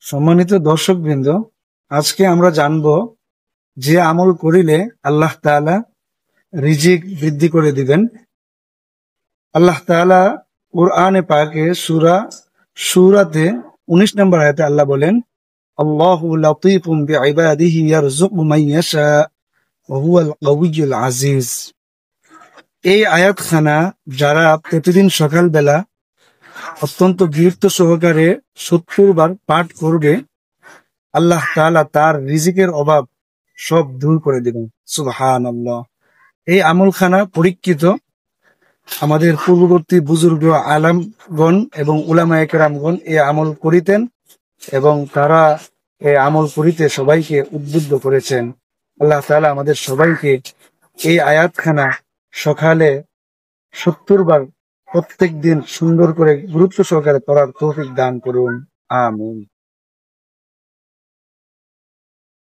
সম্মানিত দর্শকবৃন্দ, আজকে আমরা জানব যে আমল করিলে আল্লাহ তাআলা রিজিক বৃদ্ধি করে দিবেন। আল্লাহ তাআলা কুরআনে পাকে সূরাতে 19 নম্বর আয়াতে আল্লাহ বলেন, আল্লাহু লাতীফুম বিইবাদিহি ইয়ারযুকু মান ইয়াশা ওয়া হুয়াল কাউইয়্যুল আজিজ। এই আয়াতখানা যারা প্রতিদিন সকালবেলা অত্যন্ত গুরুত্ব সহকারে 70 বার পাঠ করবে, আল্লাহ তাআলা তার রিজিকের অভাব সব দূর করে দিবেন। সুবহানাল্লাহ। এই আমলখানা পরীক্ষিত। আমাদের পূর্ববর্তী বুজুর্গ আলামগণ এবং উলামায়ে কেরামগণ এই আমল করিতেন এবং তারা এই আমল করিতে সবাইকে উদ্বুদ্ধ করেছেন। আল্লাহ তাআলা আমাদের সবাইকে এই আয়াতখানা সকালে 70 বার প্রত্যেক দিন সুন্দর করে গুরুত্ব সহকারে পড়ার তৌফিক দান করুন। আমিন।